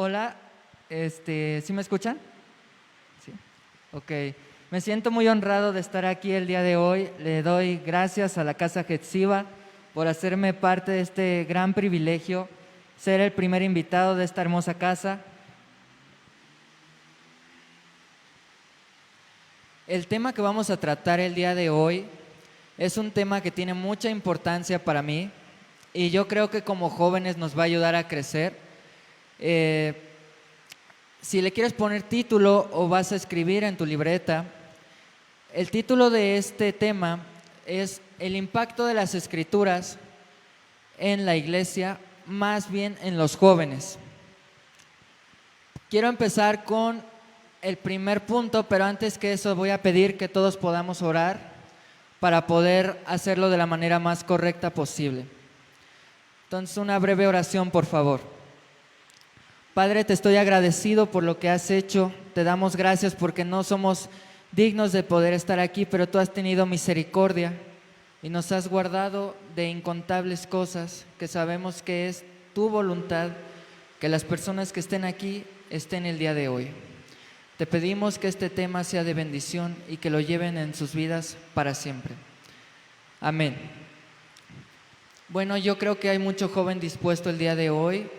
Hola, ¿sí me escuchan? Sí. Ok. Me siento muy honrado de estar aquí el día de hoy. Le doy gracias a la Casa Getziba por hacerme parte de este gran privilegio, ser el primer invitado de esta hermosa casa. El tema que vamos a tratar el día de hoy es un tema que tiene mucha importancia para mí y yo creo que como jóvenes nos va a ayudar a crecer. Eh, si le quieres poner título o vas a escribir en tu libreta, el título de este tema es el impacto de las escrituras en la iglesia, más bien en los jóvenes. Quiero empezar con el primer punto, pero antes que eso voy a pedir que todos podamos orar para poder hacerlo de la manera más correcta posible. Entonces, una breve oración, por favor. Padre, te estoy agradecido por lo que has hecho. Te damos gracias porque no somos dignos de poder estar aquí, pero tú has tenido misericordia y nos has guardado de incontables cosas que sabemos que es tu voluntad que las personas que estén aquí estén el día de hoy. Te pedimos que este tema sea de bendición y que lo lleven en sus vidas para siempre. Amén. Bueno, yo creo que hay mucho joven dispuesto el día de hoy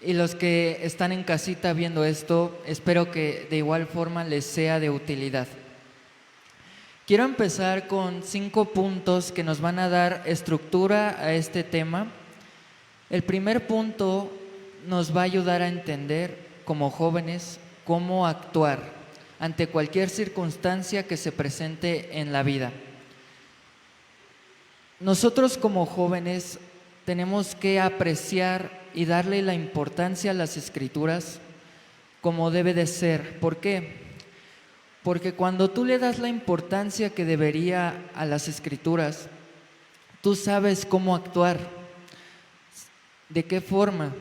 y los que están en casita viendo esto, espero que de igual forma les sea de utilidad. Quiero empezar con 5 puntos que nos van a dar estructura a este tema. El primer punto nos va a ayudar a entender como jóvenes cómo actuar ante cualquier circunstancia que se presente en la vida. Nosotros como jóvenes tenemos que apreciar y darle la importancia a las escrituras como debe de ser. ¿Por qué? Porque cuando tú le das la importancia que debería a las escrituras, tú sabes cómo actuar, de qué forma.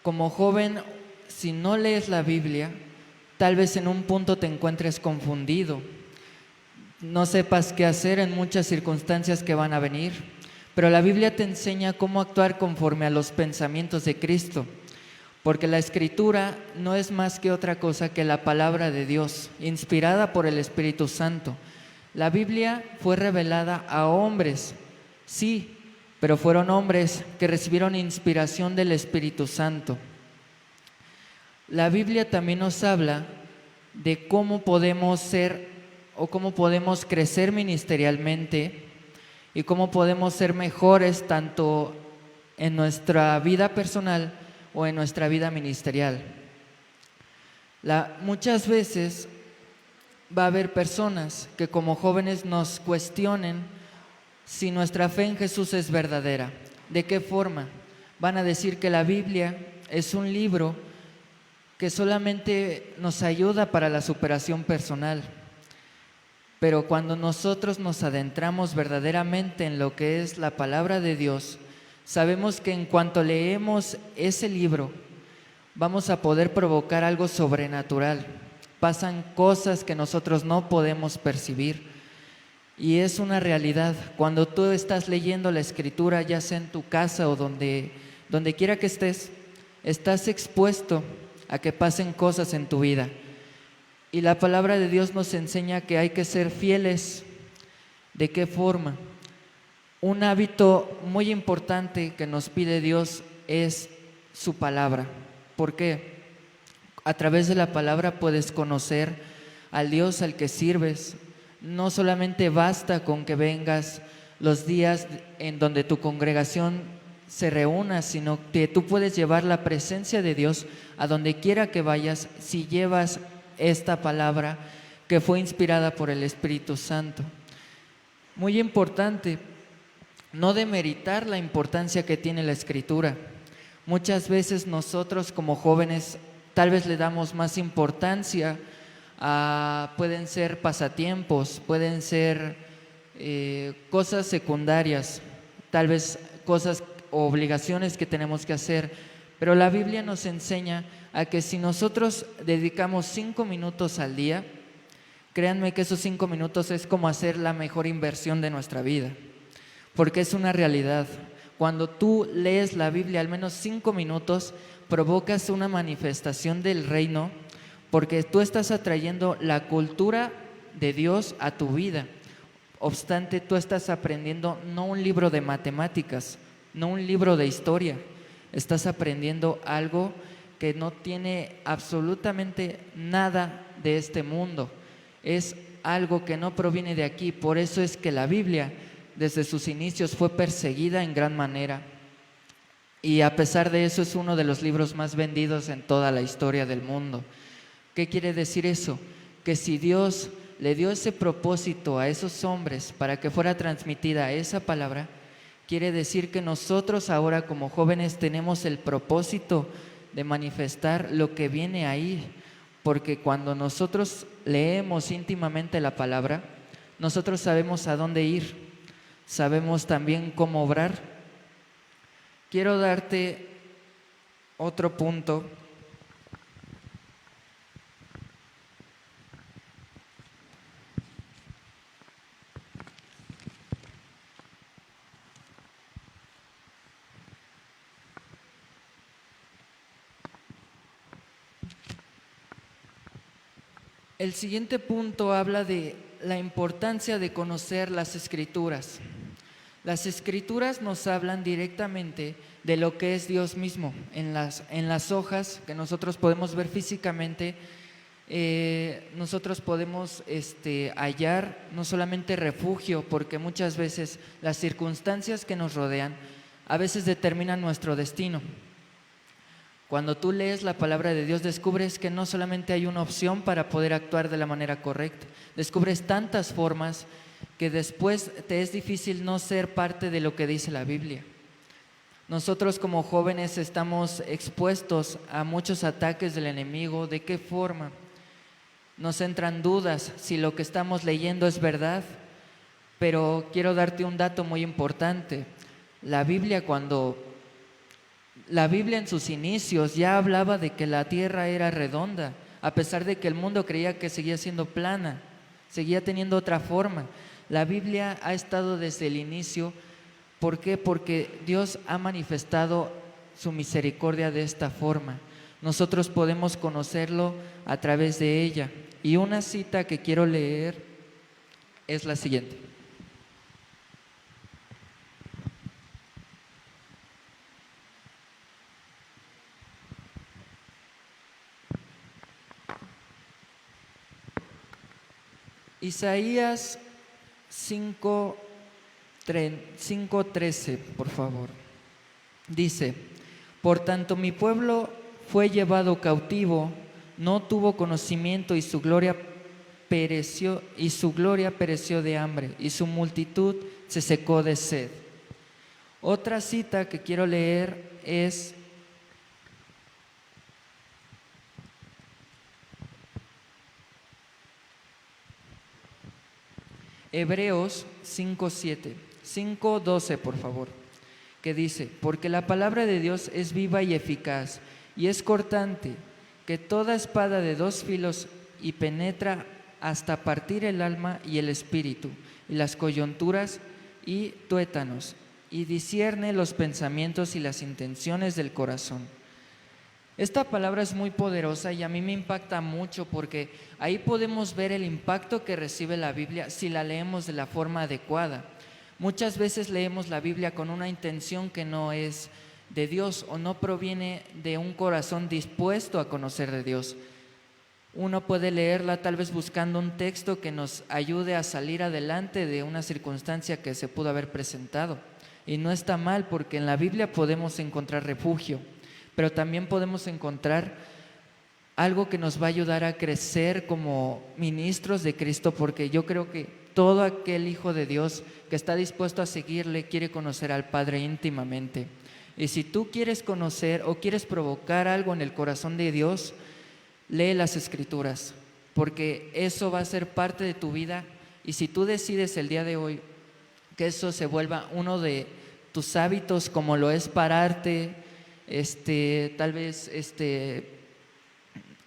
Como joven, si no lees la Biblia, tal vez en un punto te encuentres confundido, no sepas qué hacer en muchas circunstancias que van a venir, pero la Biblia te enseña cómo actuar conforme a los pensamientos de Cristo, porque la Escritura no es más que otra cosa que la palabra de Dios, inspirada por el Espíritu Santo. La Biblia fue revelada a hombres, sí, pero fueron hombres que recibieron inspiración del Espíritu Santo. La Biblia también nos habla de cómo podemos ser o cómo podemos crecer ministerialmente y cómo podemos ser mejores tanto en nuestra vida personal o en nuestra vida ministerial. Muchas veces va a haber personas que como jóvenes nos cuestionen si nuestra fe en Jesús es verdadera. ¿De qué forma? Van a decir que la Biblia es un libro que solamente nos ayuda para la superación personal. Pero cuando nosotros nos adentramos verdaderamente en lo que es la palabra de Dios, sabemos que en cuanto leemos ese libro, vamos a poder provocar algo sobrenatural. Pasan cosas que nosotros no podemos percibir. Y es una realidad. Cuando tú estás leyendo la Escritura, ya sea en tu casa o donde quiera que estés, estás expuesto a que pasen cosas en tu vida. Y la palabra de Dios nos enseña que hay que ser fieles. ¿De qué forma? Un hábito muy importante que nos pide Dios es su palabra. ¿Por qué? A través de la palabra puedes conocer al Dios al que sirves. No solamente basta con que vengas los días en donde tu congregación se reúna, sino que tú puedes llevar la presencia de Dios a donde quiera que vayas si llevas esta palabra que fue inspirada por el Espíritu Santo. Muy importante, no demeritar la importancia que tiene la Escritura. Muchas veces nosotros como jóvenes tal vez le damos más importancia pueden ser pasatiempos, pueden ser cosas secundarias, tal vez cosas o obligaciones que tenemos que hacer, pero la Biblia nos enseña a que si nosotros dedicamos 5 minutos al día, créanme que esos 5 minutos es como hacer la mejor inversión de nuestra vida, porque es una realidad. cuando tú lees la Biblia al menos 5 minutos, provocas una manifestación del reino, porque tú estás atrayendo la cultura de Dios a tu vida. Obstante, tú estás aprendiendo no un libro de matemáticas, no un libro de historia, estás aprendiendo algo que no tiene absolutamente nada de este mundo. Es algo que no proviene de aquí. Por eso es que la Biblia, desde sus inicios, fue perseguida en gran manera. Y a pesar de eso, es uno de los libros más vendidos en toda la historia del mundo. ¿Qué quiere decir eso? Que si Dios le dio ese propósito a esos hombres para que fuera transmitida esa palabra, quiere decir que nosotros ahora como jóvenes tenemos el propósito de manifestar lo que viene ahí, porque cuando nosotros leemos íntimamente la palabra, nosotros sabemos a dónde ir, sabemos también cómo obrar. Quiero darte otro punto. El siguiente punto habla de la importancia de conocer las Escrituras. Las Escrituras nos hablan directamente de lo que es Dios mismo. En las hojas que nosotros podemos ver físicamente, nosotros podemos hallar no solamente refugio, porque muchas veces las circunstancias que nos rodean a veces determinan nuestro destino. Cuando tú lees la palabra de Dios, descubres que no solamente hay una opción para poder actuar de la manera correcta, descubres tantas formas que después te es difícil no ser parte de lo que dice la Biblia. Nosotros como jóvenes estamos expuestos a muchos ataques del enemigo. ¿De qué forma? Nos entran dudas si lo que estamos leyendo es verdad, pero quiero darte un dato muy importante. La Biblia en sus inicios ya hablaba de que la tierra era redonda, a pesar de que el mundo creía que seguía siendo plana, seguía teniendo otra forma. La Biblia ha estado desde el inicio. ¿Por qué? Porque Dios ha manifestado su misericordia de esta forma. Nosotros podemos conocerlo a través de ella. Y una cita que quiero leer es la siguiente. Isaías 5:13, por favor. Dice: por tanto mi pueblo fue llevado cautivo, no tuvo conocimiento y su gloria pereció de hambre y su multitud se secó de sed. Otra cita que quiero leer es Hebreos 5:12, por favor, que dice: porque la palabra de Dios es viva y eficaz, y es cortante que toda espada de 2 filos, y penetra hasta partir el alma y el espíritu, y las coyunturas y tuétanos, y discierne los pensamientos y las intenciones del corazón. Esta palabra es muy poderosa y a mí me impacta mucho, porque ahí podemos ver el impacto que recibe la Biblia si la leemos de la forma adecuada. Muchas veces leemos la Biblia con una intención que no es de Dios o no proviene de un corazón dispuesto a conocer de Dios. Uno puede leerla tal vez buscando un texto que nos ayude a salir adelante de una circunstancia que se pudo haber presentado. Y no está mal, porque en la Biblia podemos encontrar refugio, pero también podemos encontrar algo que nos va a ayudar a crecer como ministros de Cristo, porque yo creo que todo aquel hijo de Dios que está dispuesto a seguirle quiere conocer al Padre íntimamente. Y si tú quieres conocer o quieres provocar algo en el corazón de Dios, lee las Escrituras, porque eso va a ser parte de tu vida. Y si tú decides el día de hoy que eso se vuelva uno de tus hábitos, como lo es pararte, tal vez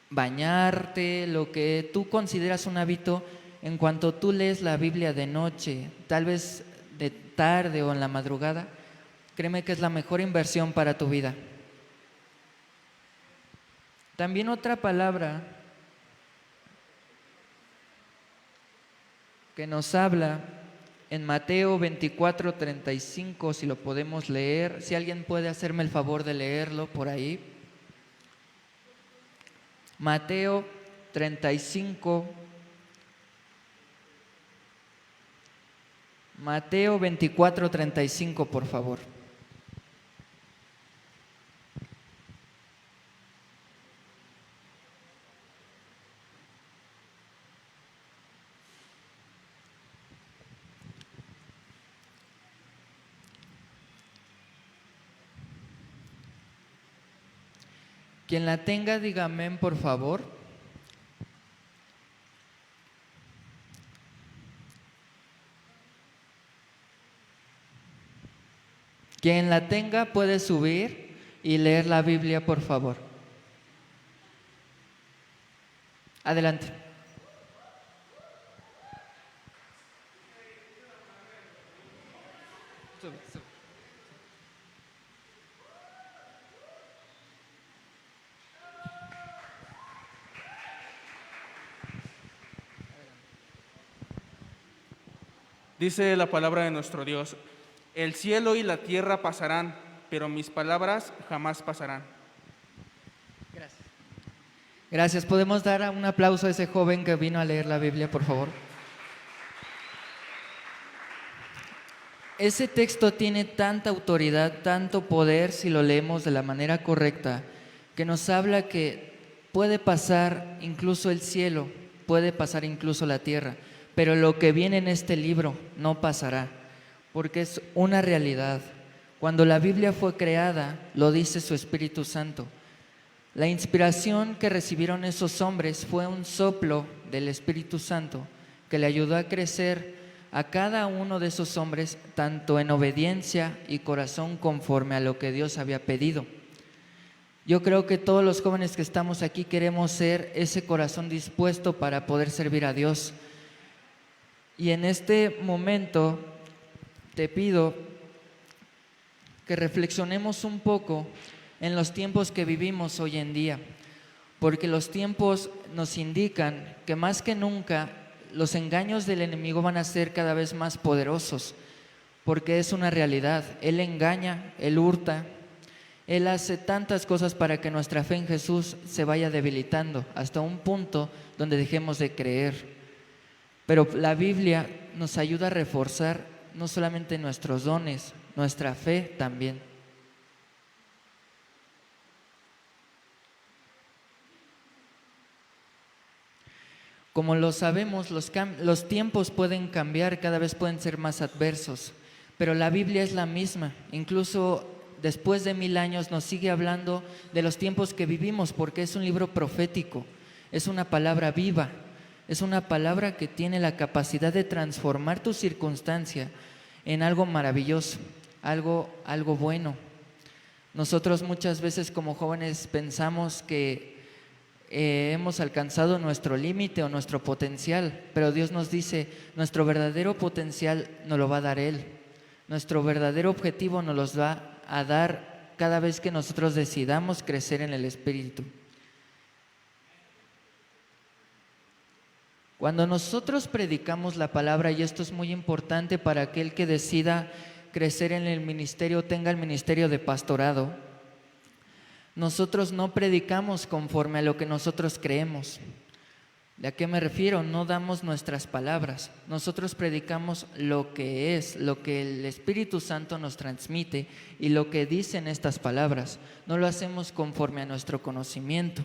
bañarte, lo que tú consideras un hábito, en cuanto tú lees la Biblia de noche, tal vez de tarde o en la madrugada, Créeme que es la mejor inversión para tu vida. También otra palabra que nos habla en Mateo 24:35, si lo podemos leer, si alguien puede hacerme el favor de leerlo por ahí. Mateo 35, Mateo 24:35, por favor. Quien la tenga, diga amén, por favor. Quien la tenga puede subir y leer la Biblia, por favor. Adelante. Sube, sube. Dice la palabra de nuestro Dios: el cielo y la tierra pasarán, pero mis palabras jamás pasarán. Gracias. Gracias. ¿Podemos dar un aplauso a ese joven que vino a leer la Biblia, por favor? Ese texto tiene tanta autoridad, tanto poder, si lo leemos de la manera correcta, que nos habla que puede pasar incluso el cielo, puede pasar incluso la tierra, pero lo que viene en este libro no pasará, porque es una realidad. Cuando la Biblia fue creada, lo dice su Espíritu Santo. La inspiración que recibieron esos hombres fue un soplo del Espíritu Santo que le ayudó a crecer a cada uno de esos hombres, tanto en obediencia y corazón conforme a lo que Dios había pedido. Yo creo que todos los jóvenes que estamos aquí queremos ser ese corazón dispuesto para poder servir a Dios. Y en este momento te pido que reflexionemos un poco en los tiempos que vivimos hoy en día, porque los tiempos nos indican que más que nunca los engaños del enemigo van a ser cada vez más poderosos, porque es una realidad. Él engaña, él hurta, él hace tantas cosas para que nuestra fe en Jesús se vaya debilitando hasta un punto donde dejemos de creer. Pero la Biblia nos ayuda a reforzar no solamente nuestros dones, nuestra fe también. Como lo sabemos, los tiempos pueden cambiar, cada vez pueden ser más adversos, pero la Biblia es la misma. Incluso después de 1000 años nos sigue hablando de los tiempos que vivimos, porque es un libro profético, es una palabra viva, es una palabra que tiene la capacidad de transformar tu circunstancia en algo maravilloso, algo bueno. Nosotros muchas veces como jóvenes pensamos que hemos alcanzado nuestro límite o nuestro potencial, pero Dios nos dice, nuestro verdadero potencial nos lo va a dar Él. Nuestro verdadero objetivo nos los va a dar cada vez que nosotros decidamos crecer en el Espíritu. Cuando nosotros predicamos la palabra, y esto es muy importante para aquel que decida crecer en el ministerio, tenga el ministerio de pastorado, nosotros no predicamos conforme a lo que nosotros creemos. ¿De a qué me refiero? No damos nuestras palabras. Nosotros predicamos lo que es, lo que el Espíritu Santo nos transmite y lo que dicen estas palabras. No lo hacemos conforme a nuestro conocimiento.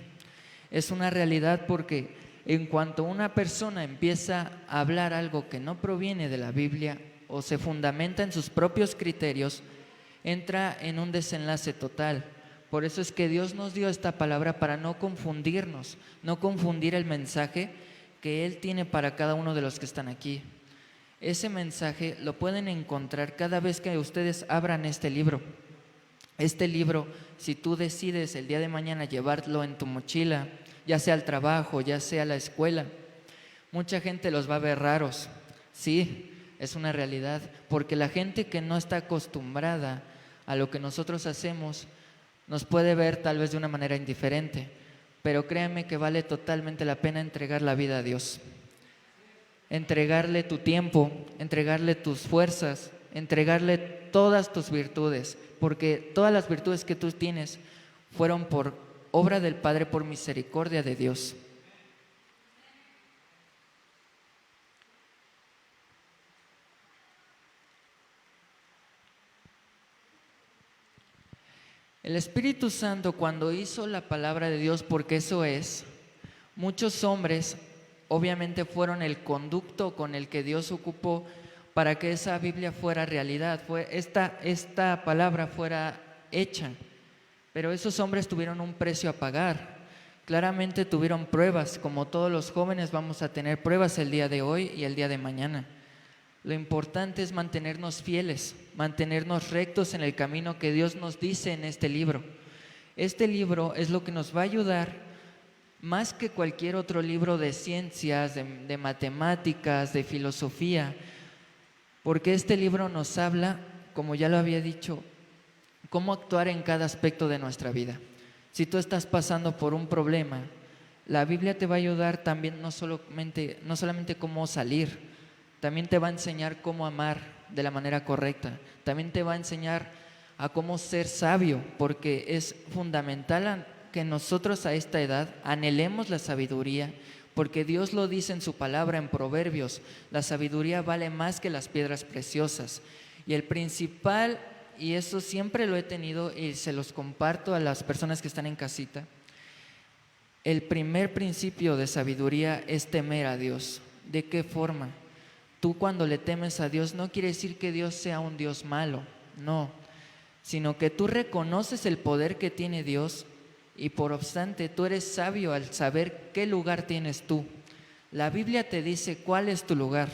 Es una realidad porque en cuanto una persona empieza a hablar algo que no proviene de la Biblia o se fundamenta en sus propios criterios, entra en un desenlace total. Por eso es que Dios nos dio esta palabra para no confundirnos, no confundir el mensaje que Él tiene para cada uno de los que están aquí. Ese mensaje lo pueden encontrar cada vez que ustedes abran este libro. Este libro, si tú decides el día de mañana llevarlo en tu mochila, ya sea al trabajo, ya sea a la escuela, mucha gente los va a ver raros. Sí, es una realidad, porque la gente que no está acostumbrada a lo que nosotros hacemos, nos puede ver tal vez de una manera indiferente, pero créanme que vale totalmente la pena entregar la vida a Dios. Entregarle tu tiempo, entregarle tus fuerzas, entregarle todas tus virtudes, porque todas las virtudes que tú tienes fueron por obra del Padre, por misericordia de Dios. El Espíritu Santo, cuando hizo la palabra de Dios, porque eso es, muchos hombres obviamente fueron el conducto con el que Dios ocupó para que esa Biblia fuera realidad, esta palabra fuera hecha. Pero esos hombres tuvieron un precio a pagar. Claramente tuvieron pruebas, como todos los jóvenes vamos a tener pruebas el día de hoy y el día de mañana. Lo importante es mantenernos fieles, mantenernos rectos en el camino que Dios nos dice en este libro. Este libro es lo que nos va a ayudar más que cualquier otro libro de ciencias, de matemáticas, de filosofía, porque este libro nos habla, como ya lo había dicho, cómo actuar en cada aspecto de nuestra vida. Si tú estás pasando por un problema, la Biblia te va a ayudar también no solamente cómo salir, también te va a enseñar cómo amar de la manera correcta. También te va a enseñar a cómo ser sabio, porque es fundamental que nosotros a esta edad anhelemos la sabiduría, porque Dios lo dice en su palabra en Proverbios, la sabiduría vale más que las piedras preciosas. Y el principal, y eso siempre lo he tenido y se los comparto a las personas que están en casita, el primer principio de sabiduría es temer a Dios. ¿De qué forma? Tú cuando le temes a Dios no quiere decir que Dios sea un Dios malo, no, sino que tú reconoces el poder que tiene Dios y por obstante tú eres sabio al saber qué lugar tienes tú. La Biblia te dice cuál es tu lugar.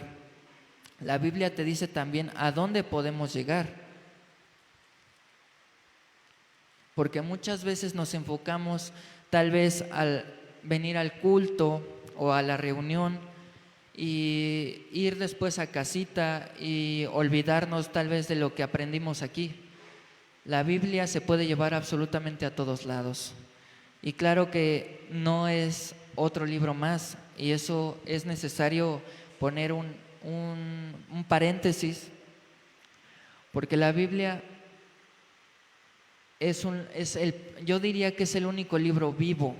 La Biblia te dice también a dónde podemos llegar. Porque muchas veces nos enfocamos tal vez al venir al culto o a la reunión y ir después a casita y olvidarnos tal vez de lo que aprendimos aquí. La Biblia se puede llevar absolutamente a todos lados. Y claro que no es otro libro más, y eso es necesario poner un paréntesis, porque la Biblia yo diría que es el único libro vivo,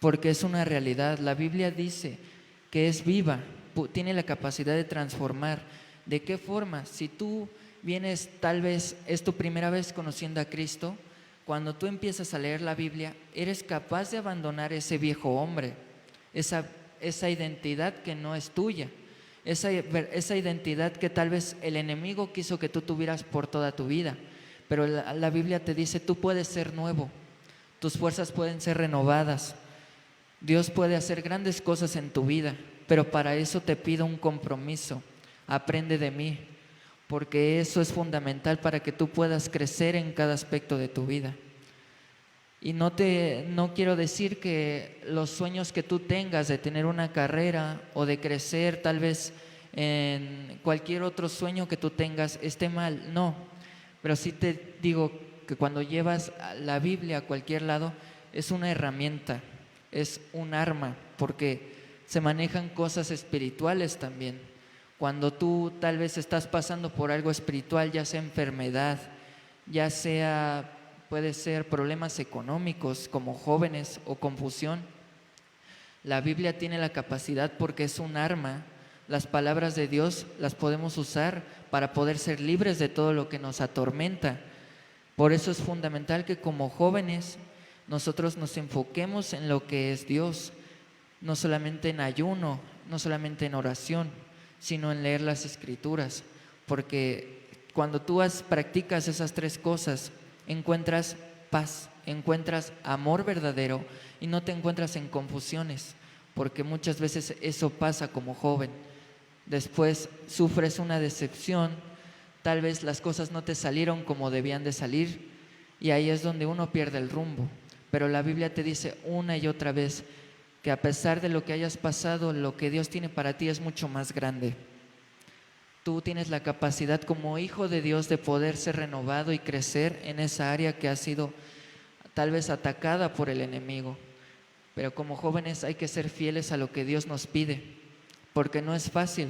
porque es una realidad. La Biblia dice que es viva, tiene la capacidad de transformar. ¿De qué forma? Si tú vienes, tal vez es tu primera vez conociendo a Cristo, cuando tú empiezas a leer la Biblia, eres capaz de abandonar ese viejo hombre, esa identidad que no es tuya, esa identidad que tal vez el enemigo quiso que tú tuvieras por toda tu vida. Pero la Biblia te dice, tú puedes ser nuevo, tus fuerzas pueden ser renovadas. Dios puede hacer grandes cosas en tu vida, pero para eso te pido un compromiso. Aprende de mí, porque eso es fundamental para que tú puedas crecer en cada aspecto de tu vida. Y no quiero decir que los sueños que tú tengas de tener una carrera o de crecer tal vez en cualquier otro sueño que tú tengas esté mal, no. Pero sí te digo que cuando llevas la Biblia a cualquier lado es una herramienta, es un arma, porque se manejan cosas espirituales también. Cuando tú tal vez estás pasando por algo espiritual, ya sea enfermedad, ya sea, puede ser problemas económicos como jóvenes o confusión, la Biblia tiene la capacidad, porque es un arma. Las palabras de Dios las podemos usar para poder ser libres de todo lo que nos atormenta. Por eso es fundamental que como jóvenes nosotros nos enfoquemos en lo que es Dios, no solamente en ayuno, no solamente en oración, sino en leer las Escrituras, porque cuando tú practicas esas tres cosas, encuentras paz, encuentras amor verdadero y no te encuentras en confusiones, porque muchas veces eso pasa como joven. Después sufres una decepción, tal vez las cosas no te salieron como debían de salir y ahí es donde uno pierde el rumbo. Pero la Biblia te dice una y otra vez que a pesar de lo que hayas pasado, lo que Dios tiene para ti es mucho más grande. tú tienes la capacidad como hijo de Dios de poder ser renovado y crecer en esa área que ha sido tal vez atacada por el enemigo. Pero como jóvenes hay que ser fieles a lo que Dios nos pide, porque no es fácil.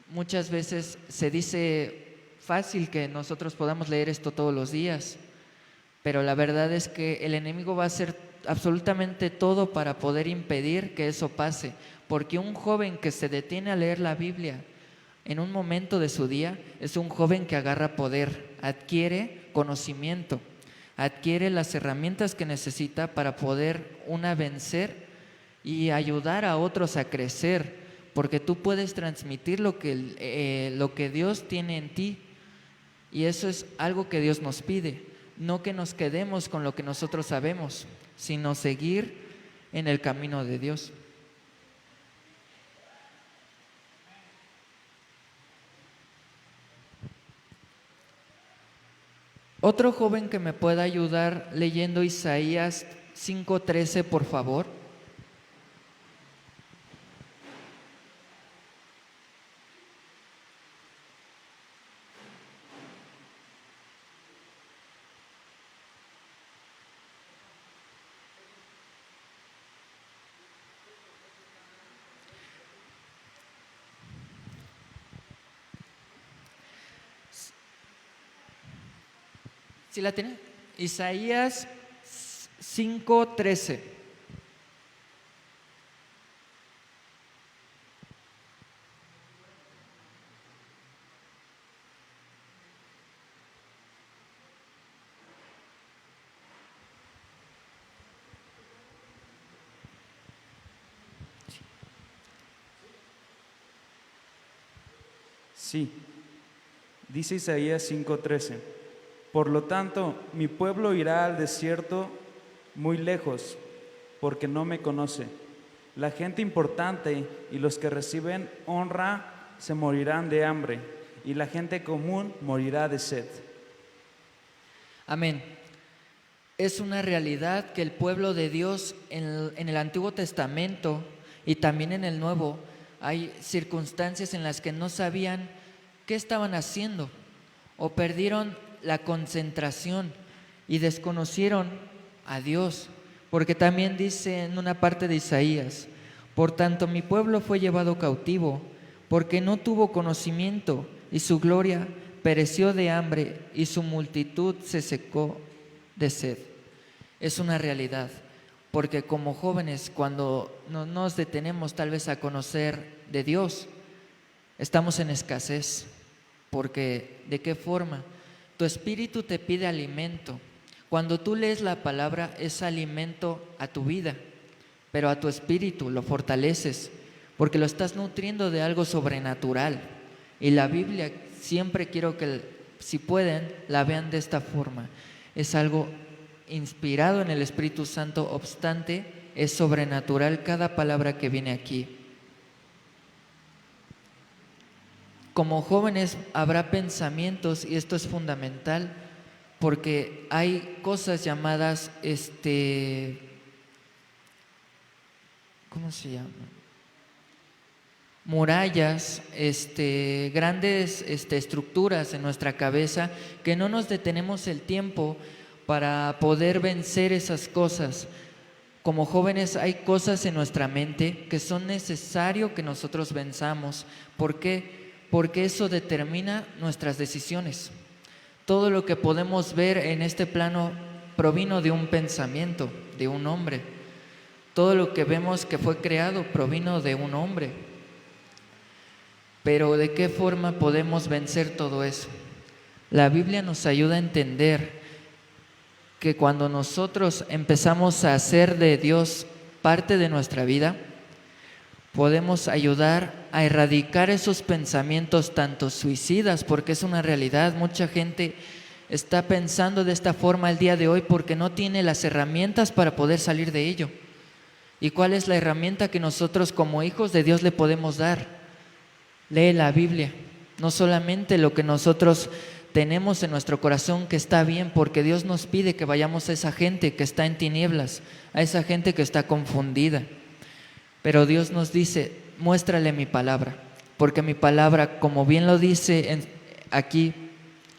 Muchas veces se dice fácil que nosotros podamos leer esto todos los días, pero la verdad es que el enemigo va a hacer absolutamente todo para poder impedir que eso pase, porque un joven que se detiene a leer la Biblia en un momento de su día es un joven que agarra poder, adquiere conocimiento, adquiere las herramientas que necesita para poder vencer y ayudar a otros a crecer, porque tú puedes transmitir lo que Dios tiene en ti, y eso es algo que Dios nos pide, no que nos quedemos con lo que nosotros sabemos, sino seguir en el camino de Dios. Otro joven que me pueda ayudar leyendo Isaías 5:13, por favor. ¿Sí la tiene? Isaías 5:13. Sí, dice Isaías 5:13. Por lo tanto, mi pueblo irá al desierto muy lejos, porque no me conoce. La gente importante y los que reciben honra se morirán de hambre, y la gente común morirá de sed. Amén. Es una realidad que el pueblo de Dios en el Antiguo Testamento y también en el Nuevo hay circunstancias en las que no sabían qué estaban haciendo o perdieron la concentración y desconocieron a Dios, porque también dice en una parte de Isaías: por tanto mi pueblo fue llevado cautivo, porque no tuvo conocimiento, y su gloria pereció de hambre, y su multitud se secó de sed. Es una realidad, porque como jóvenes, cuando no nos detenemos tal vez a conocer de Dios, estamos en escasez, porque ¿de qué forma? Tu espíritu te pide alimento. Cuando tú lees la palabra es alimento a tu vida, pero a tu espíritu lo fortaleces, porque lo estás nutriendo de algo sobrenatural. Y la Biblia siempre quiero que, si pueden, la vean de esta forma. Es algo inspirado en el Espíritu Santo, obstante, es sobrenatural cada palabra que viene aquí. Como jóvenes habrá pensamientos, y esto es fundamental, porque hay cosas llamadas, ¿cómo se llama? Murallas, grandes estructuras en nuestra cabeza, que no nos detenemos el tiempo para poder vencer esas cosas. Como jóvenes hay cosas en nuestra mente que son necesario que nosotros venzamos. ¿Por qué? Porque eso determina nuestras decisiones. Todo lo que podemos ver en este plano provino de un pensamiento, de un hombre. Todo lo que vemos que fue creado provino de un hombre. Pero ¿de qué forma podemos vencer todo eso? La Biblia nos ayuda a entender que cuando nosotros empezamos a hacer de Dios parte de nuestra vida, podemos ayudar a erradicar esos pensamientos tanto suicidas, porque es una realidad. Mucha gente está pensando de esta forma el día de hoy porque no tiene las herramientas para poder salir de ello. ¿Y cuál es la herramienta que nosotros como hijos de Dios le podemos dar? Lee la Biblia, no solamente lo que nosotros tenemos en nuestro corazón que está bien, porque Dios nos pide que vayamos a esa gente que está en tinieblas, a esa gente que está confundida. Pero Dios nos dice: muéstrale mi palabra, porque mi palabra, como bien lo dice aquí,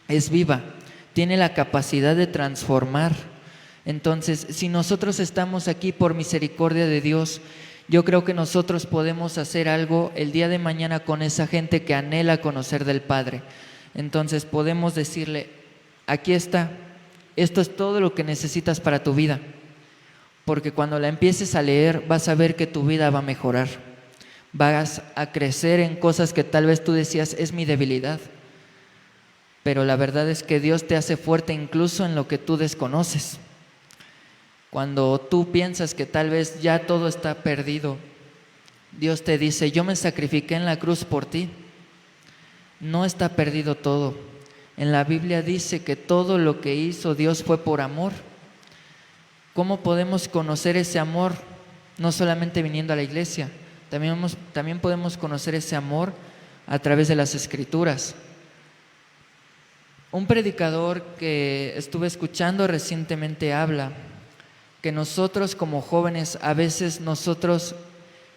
es viva, tiene la capacidad de transformar. Entonces, si nosotros estamos aquí por misericordia de Dios, yo creo que nosotros podemos hacer algo el día de mañana con esa gente que anhela conocer del Padre. Entonces podemos decirle, aquí está, esto es todo lo que necesitas para tu vida, porque cuando la empieces a leer vas a ver que tu vida va a mejorar, vas a crecer en cosas que tal vez tú decías es mi debilidad, pero la verdad es que Dios te hace fuerte incluso en lo que tú desconoces. Cuando tú piensas que tal vez ya todo está perdido, Dios te dice, yo me sacrifiqué en la cruz por ti. No está perdido todo. En la Biblia dice que todo lo que hizo Dios fue por amor. ¿Cómo podemos conocer ese amor? No solamente viniendo a la iglesia, también podemos conocer ese amor a través de las Escrituras. Un predicador que estuve escuchando recientemente habla que nosotros como jóvenes a veces nosotros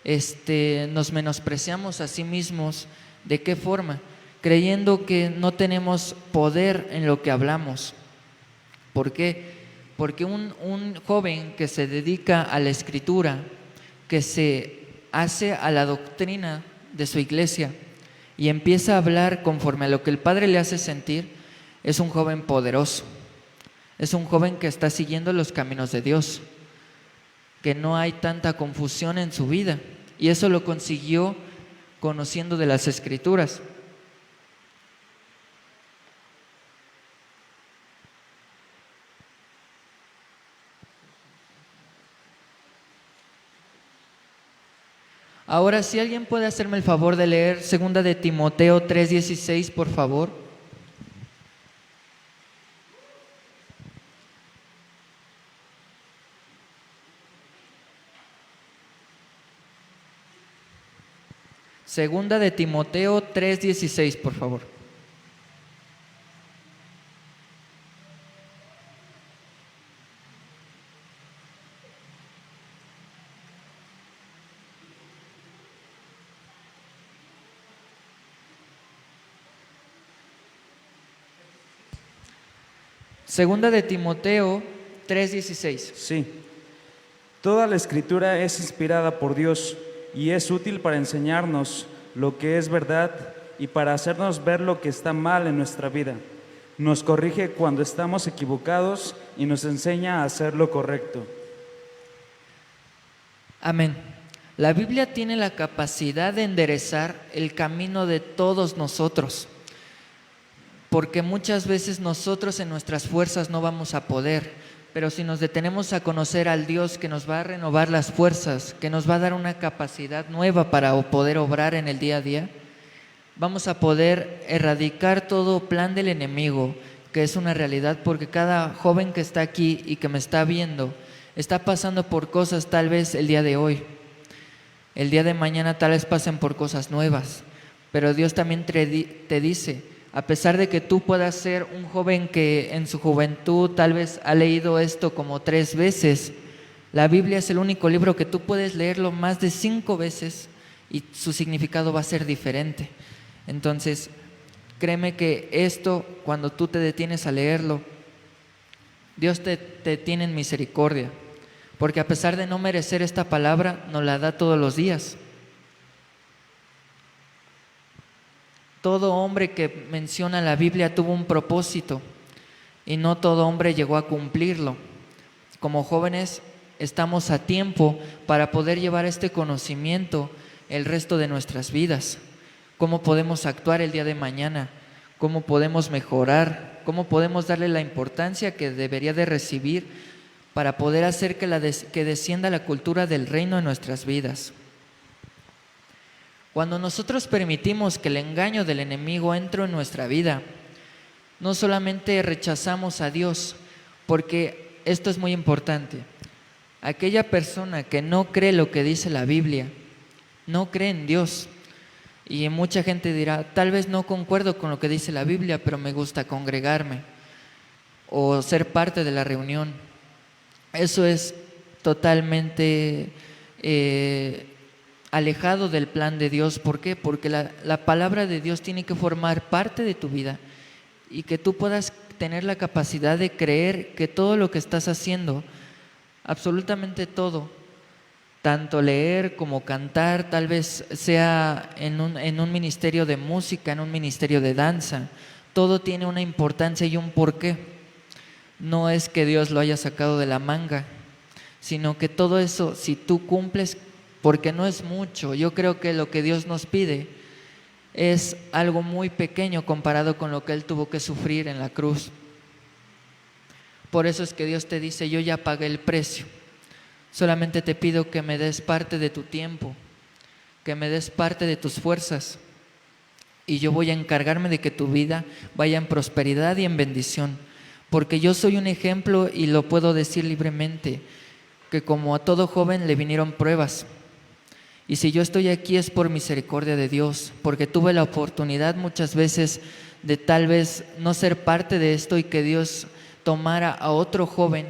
nos menospreciamos a sí mismos. ¿De qué forma? Creyendo que no tenemos poder en lo que hablamos. ¿Por qué? Porque un joven que se dedica a la escritura, que se hace a la doctrina de su iglesia y empieza a hablar conforme a lo que el Padre le hace sentir, es un joven poderoso. Es un joven que está siguiendo los caminos de Dios, que no hay tanta confusión en su vida, y eso lo consiguió conociendo de las Escrituras. Ahora, si alguien puede hacerme el favor de leer 2 de Timoteo 3:16, por favor. Segunda de Timoteo 3:16, por favor. Segunda de Timoteo 3:16. Sí. Toda la escritura es inspirada por Dios y es útil para enseñarnos lo que es verdad y para hacernos ver lo que está mal en nuestra vida. Nos corrige cuando estamos equivocados y nos enseña a hacer lo correcto. Amén. La Biblia tiene la capacidad de enderezar el camino de todos nosotros, porque muchas veces nosotros en nuestras fuerzas no vamos a poder, pero si nos detenemos a conocer al Dios que nos va a renovar las fuerzas, que nos va a dar una capacidad nueva para poder obrar en el día a día, vamos a poder erradicar todo plan del enemigo, que es una realidad, porque cada joven que está aquí y que me está viendo está pasando por cosas tal vez el día de hoy. El día de mañana tal vez pasen por cosas nuevas, pero Dios también te dice, a pesar de que tú puedas ser un joven que en su juventud tal vez ha leído esto como 3 veces, la Biblia es el único libro que tú puedes leerlo más de 5 veces y su significado va a ser diferente. Entonces, créeme que esto, cuando tú te detienes a leerlo, Dios te tiene en misericordia, porque a pesar de no merecer esta palabra, nos la da todos los días. Todo hombre que menciona la Biblia tuvo un propósito y no todo hombre llegó a cumplirlo. Como jóvenes estamos a tiempo para poder llevar este conocimiento el resto de nuestras vidas. Cómo podemos actuar el día de mañana, cómo podemos mejorar, cómo podemos darle la importancia que debería de recibir para poder hacer que descienda la cultura del reino en nuestras vidas. Cuando nosotros permitimos que el engaño del enemigo entre en nuestra vida, no solamente rechazamos a Dios, porque esto es muy importante. Aquella persona que no cree lo que dice la Biblia, no cree en Dios. Y mucha gente dirá, tal vez no concuerdo con lo que dice la Biblia, pero me gusta congregarme o ser parte de la reunión. Eso es totalmente alejado del plan de Dios. ¿Por qué? Porque la palabra de Dios tiene que formar parte de tu vida y que tú puedas tener la capacidad de creer que todo lo que estás haciendo, absolutamente todo, tanto leer como cantar, tal vez sea en un ministerio de música, en un ministerio de danza, todo tiene una importancia y un porqué. No es que Dios lo haya sacado de la manga, sino que todo eso, si tú cumples, porque no es mucho, yo creo que lo que Dios nos pide es algo muy pequeño comparado con lo que Él tuvo que sufrir en la cruz. Por eso es que Dios te dice: yo ya pagué el precio, solamente te pido que me des parte de tu tiempo, que me des parte de tus fuerzas, y yo voy a encargarme de que tu vida vaya en prosperidad y en bendición, porque yo soy un ejemplo y lo puedo decir libremente, que como a todo joven le vinieron pruebas, y si yo estoy aquí es por misericordia de Dios, porque tuve la oportunidad muchas veces de tal vez no ser parte de esto y que Dios tomara a otro joven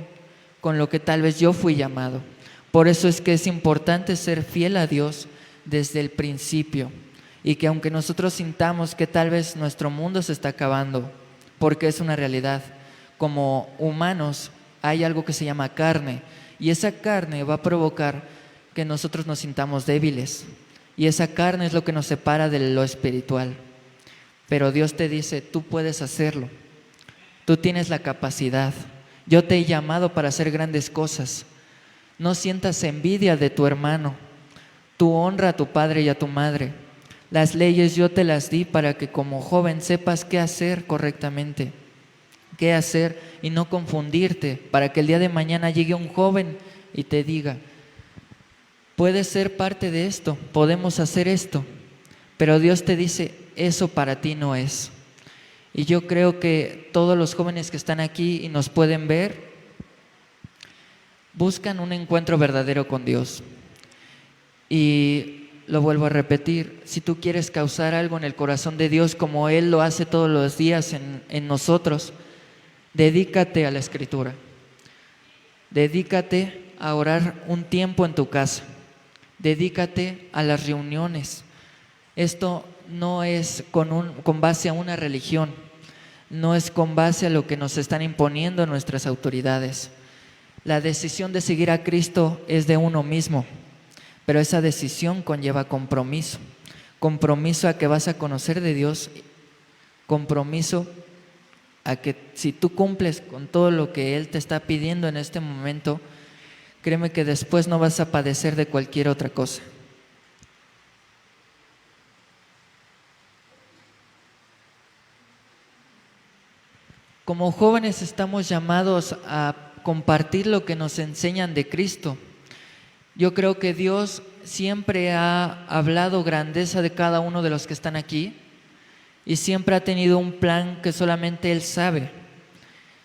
con lo que tal vez yo fui llamado. Por eso es que es importante ser fiel a Dios desde el principio, y que aunque nosotros sintamos que tal vez nuestro mundo se está acabando, porque es una realidad, como humanos hay algo que se llama carne, y esa carne va a provocar que nosotros nos sintamos débiles, y esa carne es lo que nos separa de lo espiritual. Pero Dios te dice: tú puedes hacerlo, tú tienes la capacidad, yo te he llamado para hacer grandes cosas. No sientas envidia de tu hermano, tú honra a tu padre y a tu madre. Las leyes yo te las di para que como joven sepas qué hacer correctamente, qué hacer y no confundirte, para que el día de mañana llegue un joven y te diga: puedes ser parte de esto, podemos hacer esto, pero Dios te dice: eso para ti no es. Y yo creo que todos los jóvenes que están aquí y nos pueden ver, buscan un encuentro verdadero con Dios. Y lo vuelvo a repetir: si tú quieres causar algo en el corazón de Dios como Él lo hace todos los días en nosotros, dedícate a la Escritura, dedícate a orar un tiempo en tu casa, dedícate a las reuniones. Esto no es con base a una religión, no es con base a lo que nos están imponiendo nuestras autoridades. La decisión de seguir a Cristo es de uno mismo, pero esa decisión conlleva compromiso. Compromiso a que vas a conocer de Dios, compromiso a que si tú cumples con todo lo que Él te está pidiendo en este momento, créeme que después no vas a padecer de cualquier otra cosa. Como jóvenes estamos llamados a compartir lo que nos enseñan de Cristo. Yo creo que Dios siempre ha hablado grandeza de cada uno de los que están aquí y siempre ha tenido un plan que solamente Él sabe.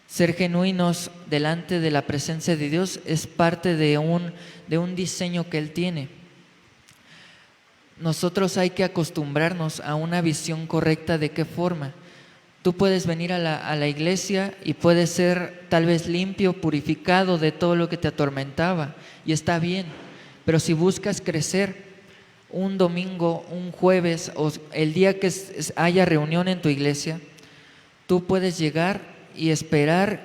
Ser genuinos delante de la presencia de Dios es parte de un diseño que Él tiene. Nosotros hay que acostumbrarnos a una visión correcta de qué forma. Tú puedes venir a la iglesia y puedes ser tal vez limpio, purificado de todo lo que te atormentaba, y está bien, pero si buscas crecer un domingo, un jueves o el día que haya reunión en tu iglesia, tú puedes llegar y esperar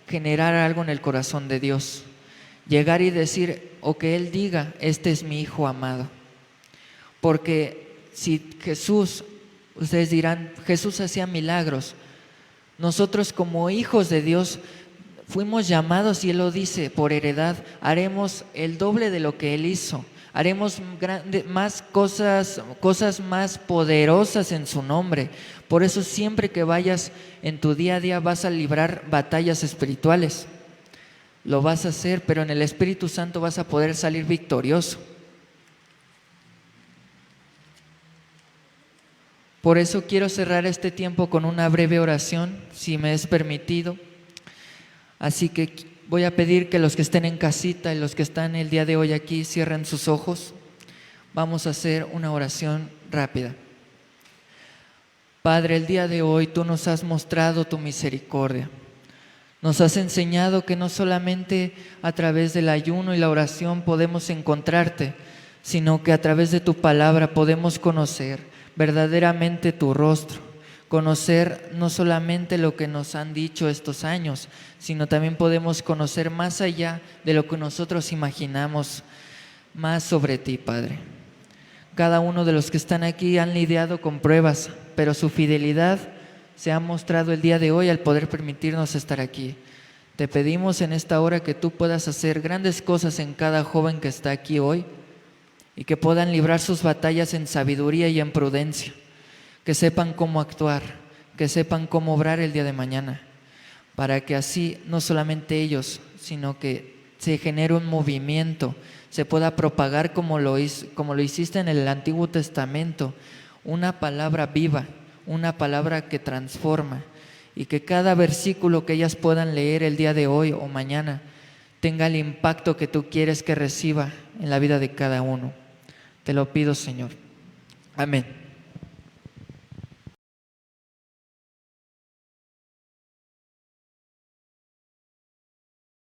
generar algo en el corazón de Dios, llegar y decir, o que Él diga: este es mi hijo amado. Porque si Jesús, ustedes dirán, Jesús hacía milagros. Nosotros como hijos de Dios fuimos llamados, y Él lo dice, por heredad, haremos el doble de lo que Él hizo. Haremos más cosas más poderosas en su nombre. Por eso siempre que vayas en tu día a día vas a librar batallas espirituales. Lo vas a hacer, pero en el Espíritu Santo vas a poder salir victorioso. Por eso quiero cerrar este tiempo con una breve oración, si me es permitido. Así que voy a pedir que los que estén en casita y los que están el día de hoy aquí cierren sus ojos. Vamos a hacer una oración rápida. Padre, el día de hoy tú nos has mostrado tu misericordia. Nos has enseñado que no solamente a través del ayuno y la oración podemos encontrarte, sino que a través de tu palabra podemos conocer verdaderamente tu rostro, conocer no solamente lo que nos han dicho estos años, sino también podemos conocer más allá de lo que nosotros imaginamos, más sobre ti, Padre. Cada uno de los que están aquí han lidiado con pruebas, pero su fidelidad se ha mostrado el día de hoy al poder permitirnos estar aquí. Te pedimos en esta hora que tú puedas hacer grandes cosas en cada joven que está aquí hoy y que puedan librar sus batallas en sabiduría y en prudencia, que sepan cómo actuar, que sepan cómo obrar el día de mañana, para que así no solamente ellos, sino que se genere un movimiento, se pueda propagar como lo hiciste en el Antiguo Testamento, una palabra viva, una palabra que transforma, y que cada versículo que ellas puedan leer el día de hoy o mañana tenga el impacto que tú quieres que reciba en la vida de cada uno. Te lo pido, Señor. Amén.